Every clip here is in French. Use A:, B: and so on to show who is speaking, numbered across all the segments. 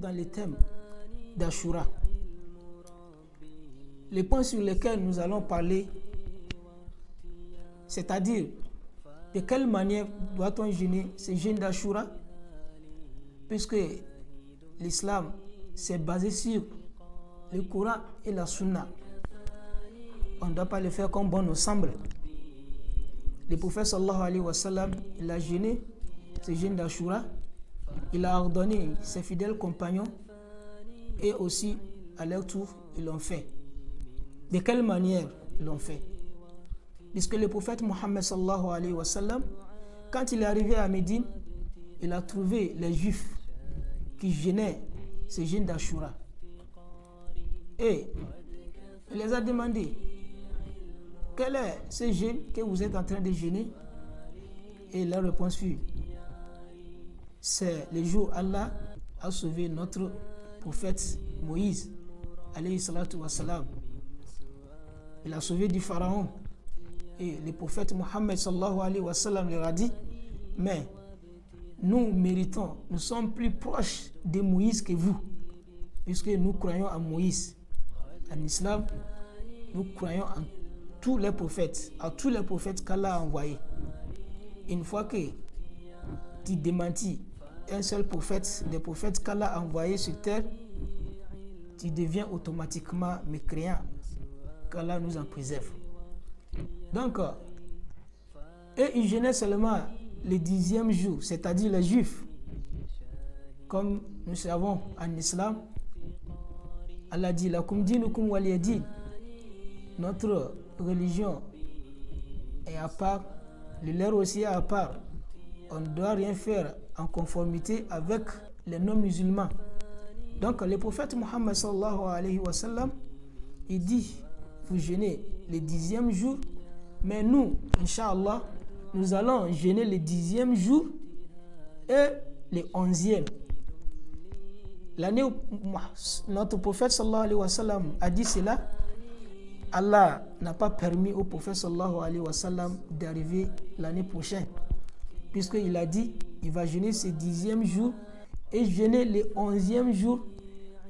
A: dans le thème d'Ashura. Les points sur lesquels nous allons parler, c'est-à-dire de quelle manière doit-on jeûner ce jeûne d'Ashura, puisque l'islam s'est basé sur le Coran et la Sunna. On ne doit pas le faire comme bon nous semble. Le prophète sallallahu alayhi wa sallam, il a jeûné ce jeûne d'Ashura. Il a ordonné ses fidèles compagnons et aussi à leur tour, ils l'ont fait. De quelle manière ils l'ont fait? Puisque le prophète Mohammed sallallahu alayhi wa sallam, quand il est arrivé à Médine, il a trouvé les juifs qui jeûnaient ce jeûne d'Ashura. Et il les a demandé, quel est ce jeûne que vous êtes en train de jeûner? Et la réponse fut, c'est le jour où Allah a sauvé notre prophète Moïse, alayhi salatu wassalam. Il a sauvé du pharaon. Et le prophète Mohammed sallallahu alayhi wa sallam leur a dit, mais nous méritons, nous sommes plus proches de Moïse que vous, puisque nous croyons en Moïse. En islam, nous croyons en tous les prophètes, à tous les prophètes qu'Allah a envoyés. Une fois que tu démentis un seul prophète, des prophètes qu'Allah a envoyés sur terre, tu deviens automatiquement mécréant, qu'Allah nous en préserve. Donc, et ils jeûnaient seulement le 10e jour, c'est-à-dire les juifs. Comme nous savons en islam, Allah dit, lakum dinukum waliya din. Notre religion est à part, le leur aussi est à part. On ne doit rien faire en conformité avec les non-musulmans. Donc le prophète Mohammed sallallahu alayhi wa sallam, il dit, vous jeûnez le 10e jour, mais nous, Inch'Allah, nous allons jeûner le 10e jour et le 11e. L'année où notre prophète sallallahu alayhi wa sallam a dit cela, Allah n'a pas permis au prophète sallallahu alayhi wa sallam d'arriver l'année prochaine, puisqu'il a dit, il va jeûner ce 10e jour et jeûner le 11e jour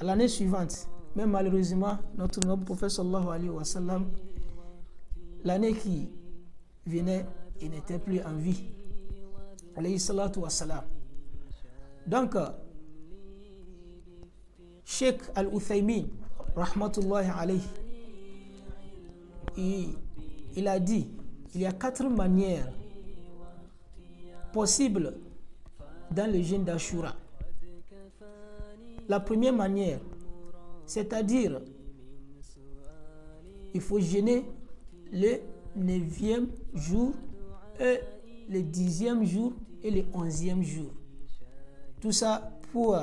A: à l'année suivante. Mais malheureusement, notre noble prophète sallallahu alayhi wa sallam, l'année qui venait, il n'était plus en vie. Alayhi salatu wa salam. Donc, Cheikh Al-Uthaymin, rahmatullahi alayhi, il a dit, il y a 4 manières possibles dans le jeûne d'Ashura. La première manière, c'est-à-dire, il faut jeûner le 9e jour et le 10e jour et le 11e jour. Tout ça pour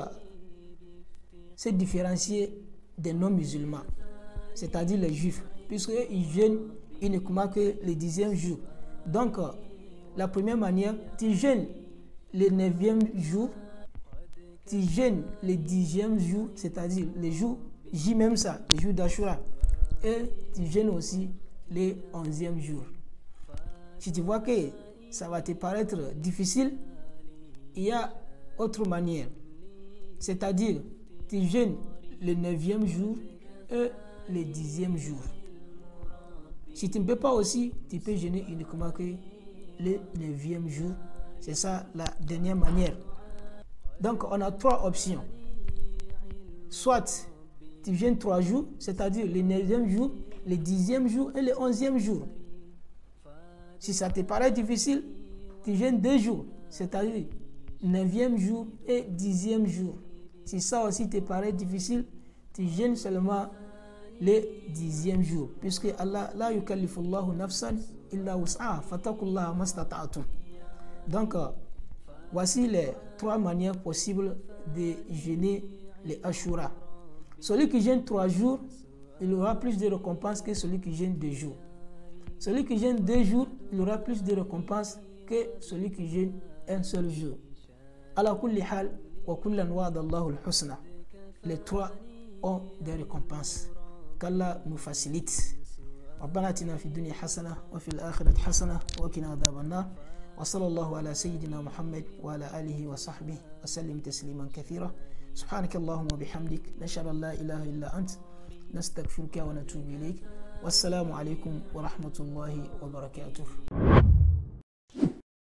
A: se différencier des non-musulmans, c'est-à-dire les juifs, puisqu'ils jeûnent uniquement que le 10e jour. Donc, la première manière, tu jeûnes le 9e jour, tu jeûnes le 10e jour, c'est-à-dire le jour J même ça, le jour d'Ashura, et tu jeûnes aussi le 11e jour. Si tu vois que ça va te paraître difficile, il y a autre manière, c'est-à-dire tu jeûnes le 9e jour et le 10e jour. Si tu ne peux pas aussi, tu peux jeûner uniquement que le 9e jour. C'est ça la dernière manière. Donc on a 3 options. Soit tu jeûnes 3 jours, c'est-à-dire le 9e jour, le 10e jour et le 11e jour. Si ça te paraît difficile, tu jeûnes 2 jours, c'est-à-dire 9e jour et 10e jour. Si ça aussi te paraît difficile, tu jeûnes seulement le 10e jour, puisque Allah la yukallifullahu nafsan illa wus'aha fattaqullaha mastata'tum. Donc voici les 3 manières possibles de jeûner les Ashura. Celui qui jeûne 3 jours, il aura plus de récompenses que celui qui jeûne 2 jours. Celui qui jeûne 2 jours, il aura plus de récompenses que celui qui jeûne un seul jour. Ala kulli hal wa kullan wa'adallahu al-husna. Les 3 ont des récompenses. Qu'Allah nous facilite. ربنا اتنا في الدنيا حسنة وفي الآخرة حسنة وقنا عذاب النار وصلى الله على سيدنا محمد وعلى آله وصحبه وسلم تسليما كثيرا سبحانك اللهم وبحمدك نشهد أن لا إله إلا أنت نستغفرك ونتوب إليك والسلام عليكم ورحمة الله وبركاته.